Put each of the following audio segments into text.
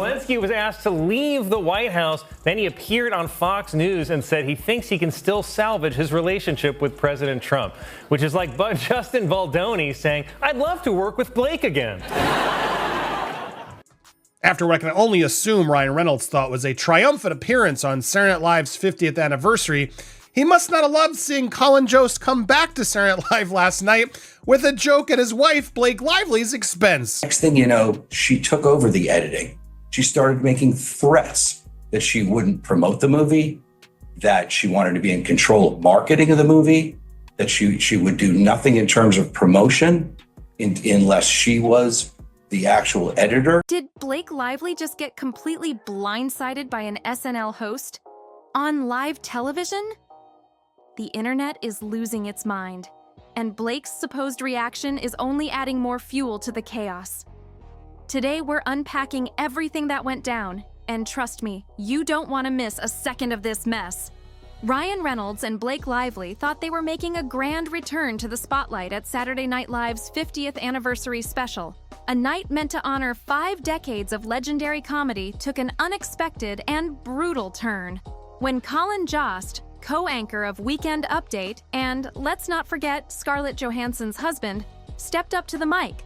Zelensky was asked to leave the White House. Then he appeared on Fox News and said he thinks he can still salvage his relationship with President Trump, which is like Justin Baldoni saying, I'd love to work with Blake again. After what I can only assume Ryan Reynolds thought was a triumphant appearance on Saturday Night Live's 50th anniversary, he must not have loved seeing Colin Jost come back to Saturday Night Live last night with a joke at his wife, Blake Lively's expense. Next thing you know, she took over the editing. She started making threats that she wouldn't promote the movie, that she wanted to be in control of marketing of the movie, that she would do nothing in terms of promotion unless she was the actual editor. Did Blake Lively just get completely blindsided by an SNL host on live television? The internet is losing its mind, and Blake's supposed reaction is only adding more fuel to the chaos. Today, we're unpacking everything that went down, and trust me, you don't want to miss a second of this mess. Ryan Reynolds and Blake Lively thought they were making a grand return to the spotlight at Saturday Night Live's 50th anniversary special. A night meant to honor 5 decades of legendary comedy took an unexpected and brutal turn when Colin Jost, co-anchor of Weekend Update, and let's not forget Scarlett Johansson's husband, stepped up to the mic.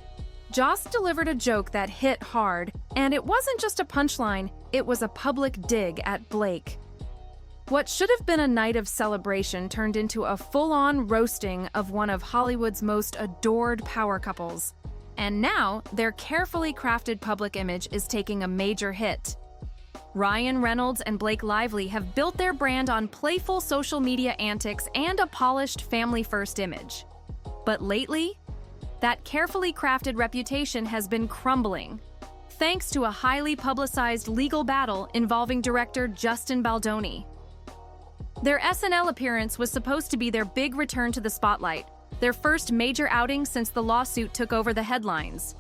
Jost delivered a joke that hit hard, and it wasn't just a punchline, it was a public dig at Blake. What should have been a night of celebration turned into a full-on roasting of one of Hollywood's most adored power couples. And now, their carefully crafted public image is taking a major hit. Ryan Reynolds and Blake Lively have built their brand on playful social media antics and a polished family-first image. But lately, that carefully crafted reputation has been crumbling, thanks to a highly publicized legal battle involving director Justin Baldoni. Their SNL appearance was supposed to be their big return to the spotlight, their first major outing since the lawsuit took over the headlines.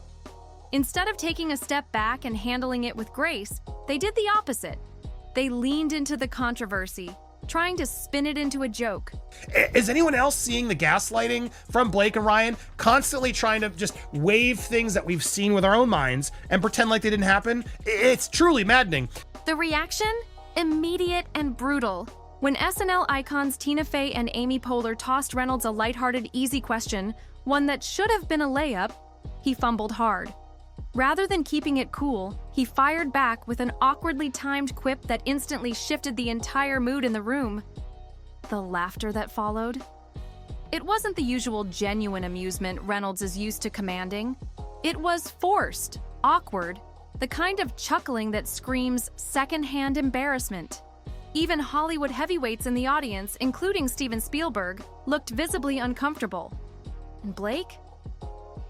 Instead of taking a step back and handling it with grace, they did the opposite. They leaned into the controversy, trying to spin it into a joke. Is anyone else seeing the gaslighting from Blake and Ryan, constantly trying to just wave things that we've seen with our own minds and pretend like they didn't happen? It's truly maddening. The reaction? Immediate and brutal. When SNL icons Tina Fey and Amy Poehler tossed Reynolds a lighthearted, easy question, one that should have been a layup, he fumbled hard. Rather than keeping it cool, he fired back with an awkwardly timed quip that instantly shifted the entire mood in the room. The laughter that followed? It wasn't the usual genuine amusement Reynolds is used to commanding. It was forced, awkward, the kind of chuckling that screams secondhand embarrassment. Even Hollywood heavyweights in the audience, including Steven Spielberg, looked visibly uncomfortable. And Blake?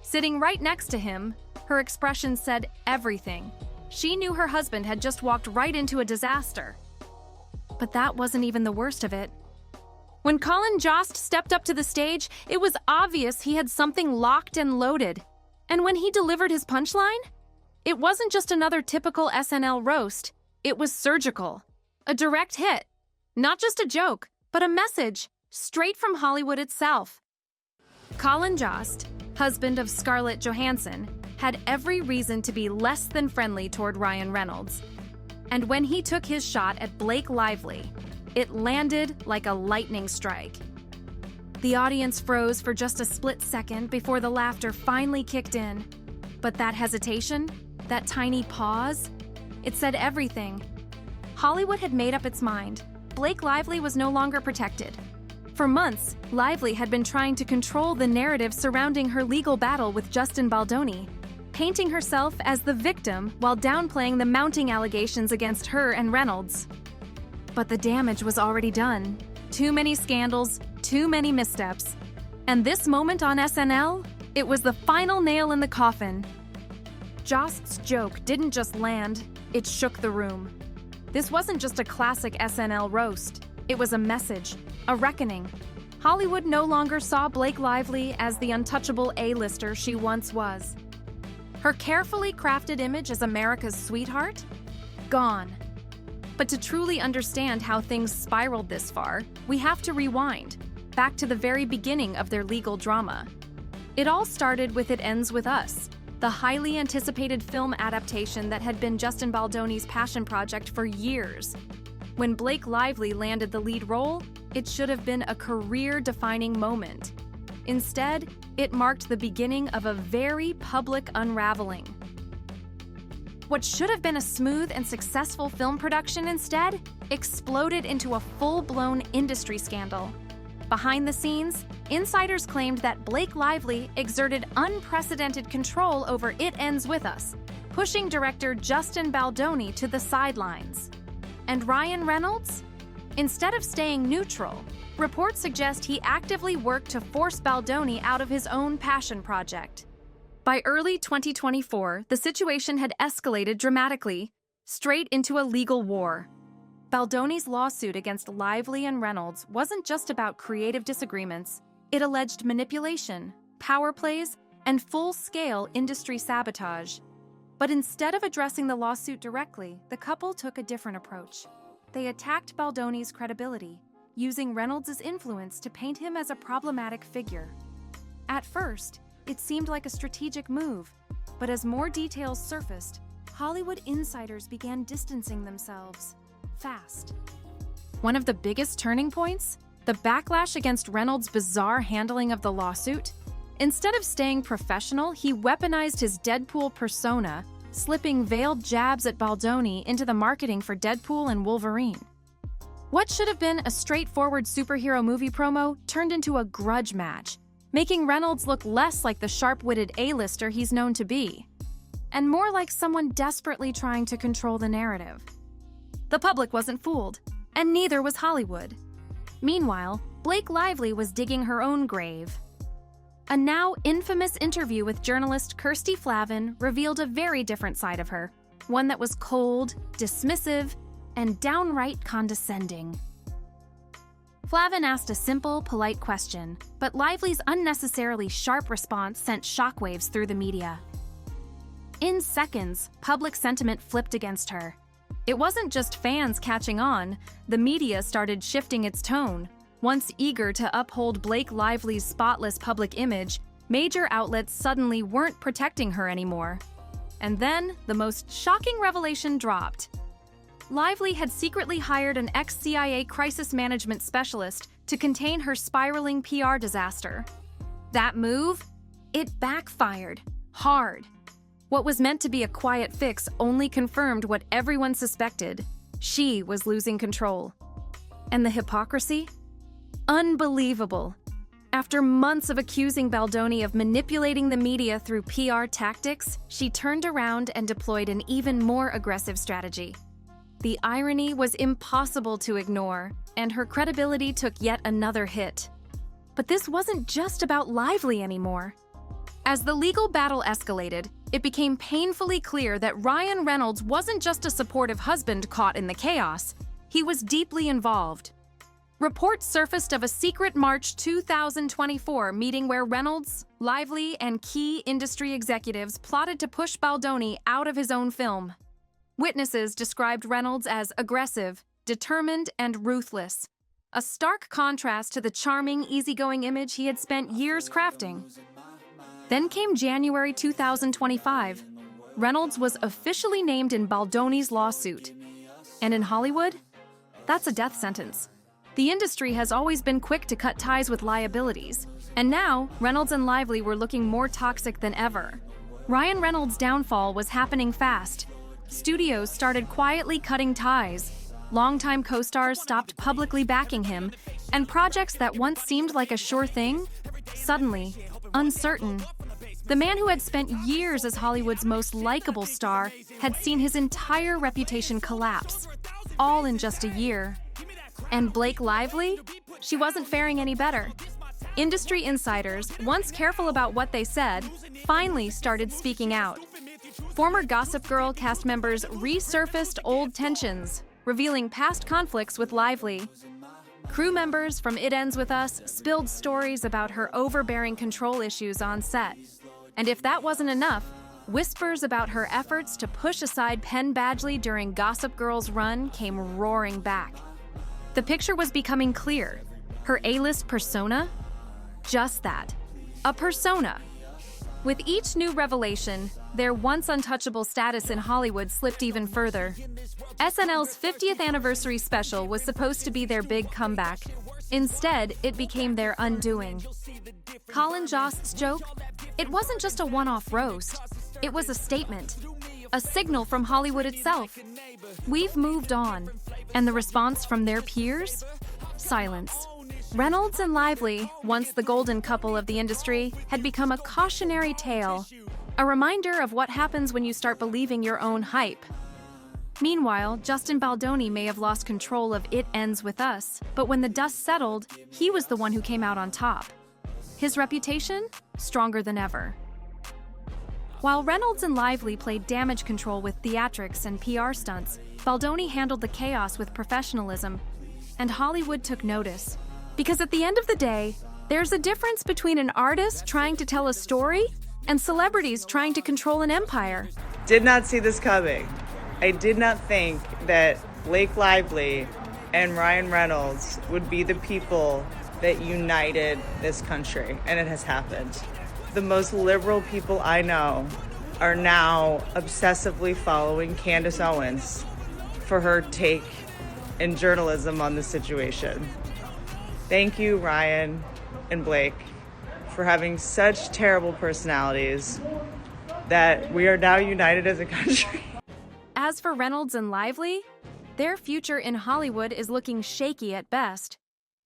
Sitting right next to him, her expression said everything. She knew her husband had just walked right into a disaster. But that wasn't even the worst of it. When Colin Jost stepped up to the stage, it was obvious he had something locked and loaded. And when he delivered his punchline, it wasn't just another typical SNL roast. It was surgical. A direct hit. Not just a joke, but a message, straight from Hollywood itself. Colin Jost, husband of Scarlett Johansson, had every reason to be less than friendly toward Ryan Reynolds. And when he took his shot at Blake Lively, it landed like a lightning strike. The audience froze for just a split second before the laughter finally kicked in. But that hesitation, that tiny pause, it said everything. Hollywood had made up its mind. Blake Lively was no longer protected. For months, Lively had been trying to control the narrative surrounding her legal battle with Justin Baldoni, painting herself as the victim while downplaying the mounting allegations against her and Reynolds. But the damage was already done. Too many scandals, too many missteps. And this moment on SNL, it was the final nail in the coffin. Jost's joke didn't just land, it shook the room. This wasn't just a classic SNL roast. It was a message, a reckoning. Hollywood no longer saw Blake Lively as the untouchable A-lister she once was. Her carefully crafted image as America's sweetheart? Gone. But to truly understand how things spiraled this far, we have to rewind, back to the very beginning of their legal drama. It all started with It Ends With Us, the highly anticipated film adaptation that had been Justin Baldoni's passion project for years. When Blake Lively landed the lead role, it should have been a career-defining moment. Instead, it marked the beginning of a very public unraveling. What should have been a smooth and successful film production instead exploded into a full-blown industry scandal. Behind the scenes, insiders claimed that Blake Lively exerted unprecedented control over It Ends With Us, pushing director Justin Baldoni to the sidelines. And Ryan Reynolds? Instead of staying neutral, reports suggest he actively worked to force Baldoni out of his own passion project. By early 2024, the situation had escalated dramatically, straight into a legal war. Baldoni's lawsuit against Lively and Reynolds wasn't just about creative disagreements. It alleged manipulation, power plays, and full-scale industry sabotage. But instead of addressing the lawsuit directly, the couple took a different approach. They attacked Baldoni's credibility, using Reynolds' influence to paint him as a problematic figure. At first, it seemed like a strategic move, but as more details surfaced, Hollywood insiders began distancing themselves. Fast. One of the biggest turning points? The backlash against Reynolds' bizarre handling of the lawsuit. Instead of staying professional, he weaponized his Deadpool persona, slipping veiled jabs at Baldoni into the marketing for Deadpool and Wolverine. What should have been a straightforward superhero movie promo turned into a grudge match, making Reynolds look less like the sharp-witted A-lister he's known to be, and more like someone desperately trying to control the narrative. The public wasn't fooled, and neither was Hollywood. Meanwhile, Blake Lively was digging her own grave. A now infamous interview with journalist Kirsty Flavin revealed a very different side of her, one that was cold, dismissive, and downright condescending. Flavin asked a simple, polite question, but Lively's unnecessarily sharp response sent shockwaves through the media. In seconds, public sentiment flipped against her. It wasn't just fans catching on, the media started shifting its tone. Once eager to uphold Blake Lively's spotless public image, major outlets suddenly weren't protecting her anymore. And then, the most shocking revelation dropped. Lively had secretly hired an ex-CIA crisis management specialist to contain her spiraling PR disaster. That move? It backfired. Hard. What was meant to be a quiet fix only confirmed what everyone suspected. She was losing control. And the hypocrisy? Unbelievable. After months of accusing Baldoni of manipulating the media through PR tactics, she turned around and deployed an even more aggressive strategy. The irony was impossible to ignore, and her credibility took yet another hit. But this wasn't just about Lively anymore. As the legal battle escalated, it became painfully clear that Ryan Reynolds wasn't just a supportive husband caught in the chaos, he was deeply involved. Reports surfaced of a secret March 2024 meeting where Reynolds, Lively, and key industry executives plotted to push Baldoni out of his own film. Witnesses described Reynolds as aggressive, determined, and ruthless, a stark contrast to the charming, easygoing image he had spent years crafting. Then came January 2025. Reynolds was officially named in Baldoni's lawsuit. And in Hollywood, that's a death sentence. The industry has always been quick to cut ties with liabilities, and now Reynolds and Lively were looking more toxic than ever. Ryan Reynolds' downfall was happening fast. Studios started quietly cutting ties. Longtime co-stars stopped publicly backing him, and projects that once seemed like a sure thing, suddenly, uncertain. The man who had spent years as Hollywood's most likable star had seen his entire reputation collapse, all in just a year. And Blake Lively? She wasn't faring any better. Industry insiders, once careful about what they said, finally started speaking out. Former Gossip Girl cast members resurfaced old tensions, revealing past conflicts with Lively. Crew members from It Ends With Us spilled stories about her overbearing control issues on set. And if that wasn't enough, whispers about her efforts to push aside Penn Badgley during Gossip Girl's run came roaring back. The picture was becoming clear. Her A-list persona? Just that. A persona. With each new revelation, their once untouchable status in Hollywood slipped even further. SNL's 50th anniversary special was supposed to be their big comeback. Instead, it became their undoing. Colin Jost's joke? It wasn't just a one-off roast. It was a statement. A signal from Hollywood itself. We've moved on. And the response from their peers? Silence. Reynolds and Lively, once the golden couple of the industry, had become a cautionary tale, a reminder of what happens when you start believing your own hype. Meanwhile, Justin Baldoni may have lost control of It Ends With Us, but when the dust settled, he was the one who came out on top. His reputation? Stronger than ever. While Reynolds and Lively played damage control with theatrics and PR stunts, Baldoni handled the chaos with professionalism, and Hollywood took notice. Because at the end of the day, there's a difference between an artist trying to tell a story and celebrities trying to control an empire. Did not see this coming. I did not think that Blake Lively and Ryan Reynolds would be the people that united this country, and it has happened. The most liberal people I know are now obsessively following Candace Owens for her take in journalism on the situation. Thank you, Ryan and Blake, for having such terrible personalities that we are now united as a country. As for Reynolds and Lively, their future in Hollywood is looking shaky at best.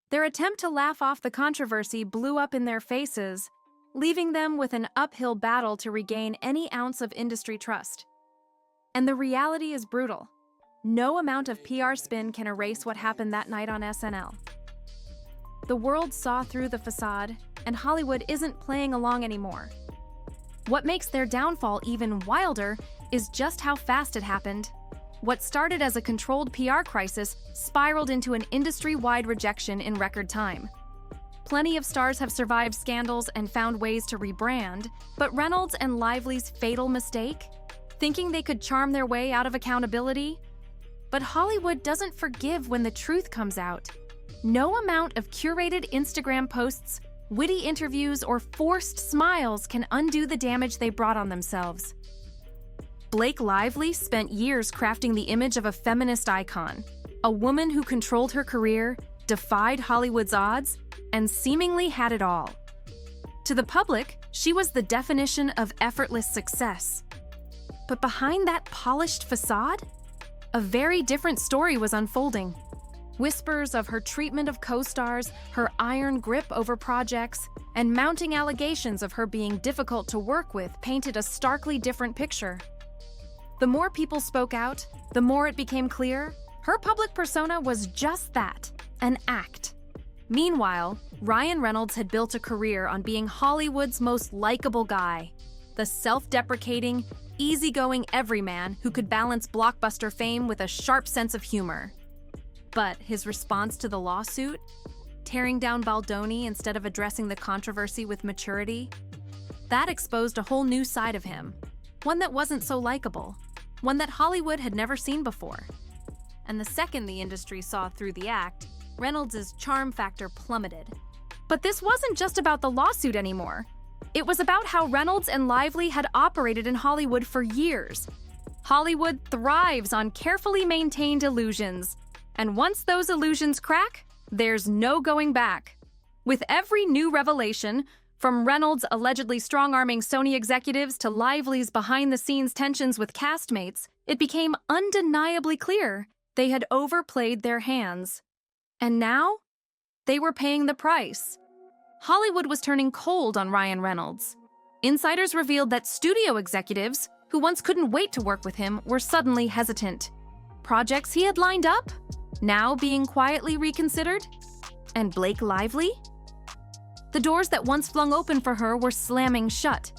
Their attempt to laugh off the controversy blew up in their faces, leaving them with an uphill battle to regain any ounce of industry trust. And the reality is brutal. No amount of PR spin can erase what happened that night on SNL. The world saw through the facade, and Hollywood isn't playing along anymore. What makes their downfall even wilder is just how fast it happened. What started as a controlled PR crisis spiraled into an industry-wide rejection in record time. Plenty of stars have survived scandals and found ways to rebrand, but Reynolds and Lively's fatal mistake? Thinking they could charm their way out of accountability? But Hollywood doesn't forgive when the truth comes out. No amount of curated Instagram posts, witty interviews, or forced smiles can undo the damage they brought on themselves. Blake Lively spent years crafting the image of a feminist icon, a woman who controlled her career, defied Hollywood's odds, and seemingly had it all. To the public, she was the definition of effortless success. But behind that polished facade, a very different story was unfolding. Whispers of her treatment of co-stars, her iron grip over projects, and mounting allegations of her being difficult to work with painted a starkly different picture. The more people spoke out, the more it became clear her public persona was just that, an act. Meanwhile, Ryan Reynolds had built a career on being Hollywood's most likable guy, the self-deprecating, easygoing everyman who could balance blockbuster fame with a sharp sense of humor. But his response to the lawsuit, tearing down Baldoni instead of addressing the controversy with maturity, that exposed a whole new side of him, one that wasn't so likable, one that Hollywood had never seen before. And the second the industry saw through the act, Reynolds' charm factor plummeted. But this wasn't just about the lawsuit anymore. It was about how Reynolds and Lively had operated in Hollywood for years. Hollywood thrives on carefully maintained illusions. And once those illusions crack, there's no going back. With every new revelation, from Reynolds allegedly strong-arming Sony executives to Lively's behind-the-scenes tensions with castmates, it became undeniably clear they had overplayed their hands. And now, they were paying the price. Hollywood was turning cold on Ryan Reynolds. Insiders revealed that studio executives, who once couldn't wait to work with him, were suddenly hesitant. Projects he had lined up, now being quietly reconsidered? And Blake Lively? The doors that once flung open for her were slamming shut.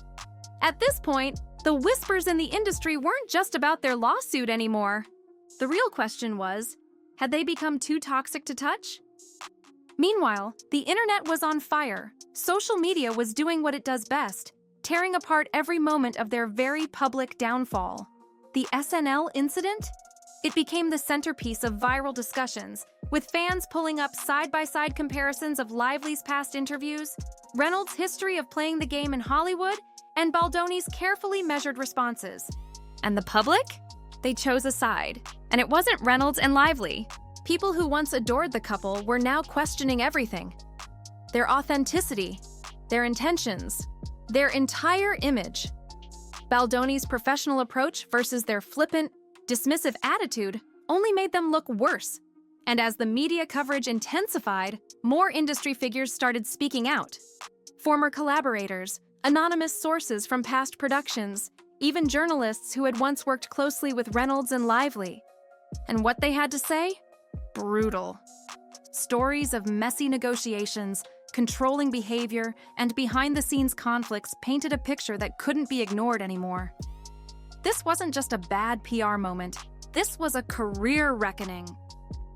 At this point, the whispers in the industry weren't just about their lawsuit anymore. The real question was, had they become too toxic to touch? Meanwhile, the internet was on fire. Social media was doing what it does best, tearing apart every moment of their very public downfall. The SNL incident? It became the centerpiece of viral discussions, with fans pulling up side-by-side comparisons of Lively's past interviews, Reynolds' history of playing the game in Hollywood, and Baldoni's carefully measured responses. And the public? They chose a side. And it wasn't Reynolds and Lively. People who once adored the couple were now questioning everything. Their authenticity, their intentions, their entire image. Baldoni's professional approach versus their flippant, dismissive attitude only made them look worse. And as the media coverage intensified, more industry figures started speaking out. Former collaborators, anonymous sources from past productions, even journalists who had once worked closely with Reynolds and Lively. And what they had to say? Brutal. Stories of messy negotiations, controlling behavior, and behind-the-scenes conflicts painted a picture that couldn't be ignored anymore. This wasn't just a bad PR moment. This was a career reckoning.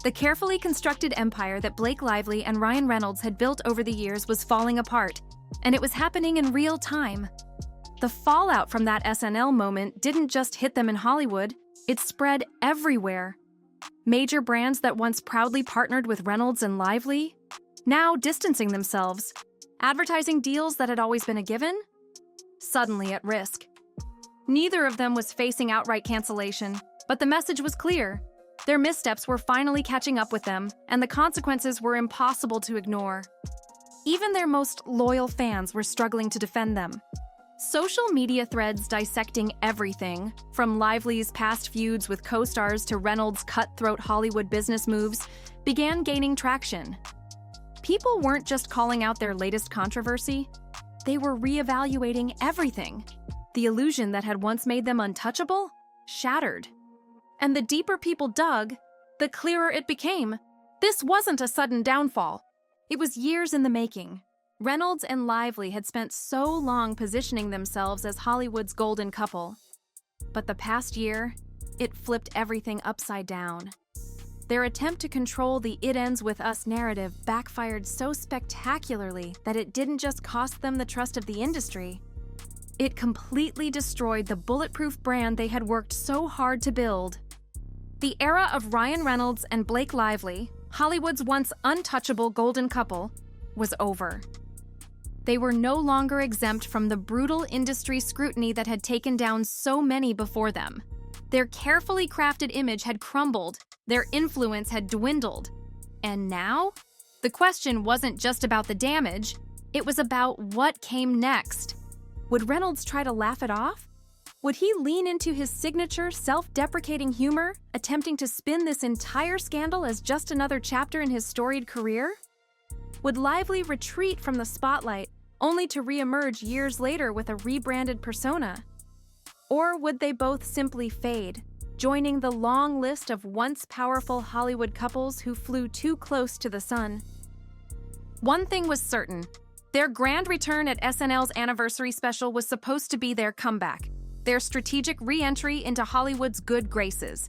The carefully constructed empire that Blake Lively and Ryan Reynolds had built over the years was falling apart, and it was happening in real time. The fallout from that SNL moment didn't just hit them in Hollywood, it spread everywhere. Major brands that once proudly partnered with Reynolds and Lively, now distancing themselves. Advertising deals that had always been a given, suddenly at risk. Neither of them was facing outright cancellation, but the message was clear. Their missteps were finally catching up with them, and the consequences were impossible to ignore. Even their most loyal fans were struggling to defend them. Social media threads dissecting everything, from Lively's past feuds with co-stars to Reynolds' cutthroat Hollywood business moves, began gaining traction. People weren't just calling out their latest controversy, they were reevaluating everything. The illusion that had once made them untouchable shattered. And the deeper people dug, the clearer it became. This wasn't a sudden downfall. It was years in the making. Reynolds and Lively had spent so long positioning themselves as Hollywood's golden couple. But the past year, it flipped everything upside down. Their attempt to control the "it ends with us" narrative backfired so spectacularly that it didn't just cost them the trust of the industry. It completely destroyed the bulletproof brand they had worked so hard to build. The era of Ryan Reynolds and Blake Lively, Hollywood's once untouchable golden couple, was over. They were no longer exempt from the brutal industry scrutiny that had taken down so many before them. Their carefully crafted image had crumbled, their influence had dwindled. And now? The question wasn't just about the damage, it was about what came next. Would Reynolds try to laugh it off? Would he lean into his signature, self-deprecating humor, attempting to spin this entire scandal as just another chapter in his storied career? Would Lively retreat from the spotlight, only to re-emerge years later with a rebranded persona? Or would they both simply fade, joining the long list of once powerful Hollywood couples who flew too close to the sun? One thing was certain. Their grand return at SNL's anniversary special was supposed to be their comeback, their strategic re-entry into Hollywood's good graces.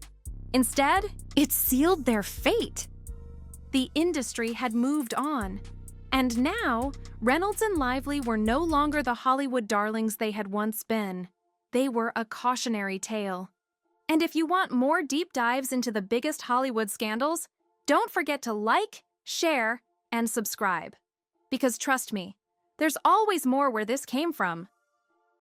Instead, it sealed their fate. The industry had moved on. And now, Reynolds and Lively were no longer the Hollywood darlings they had once been. They were a cautionary tale. And if you want more deep dives into the biggest Hollywood scandals, don't forget to like, share, and subscribe. Because trust me, there's always more where this came from.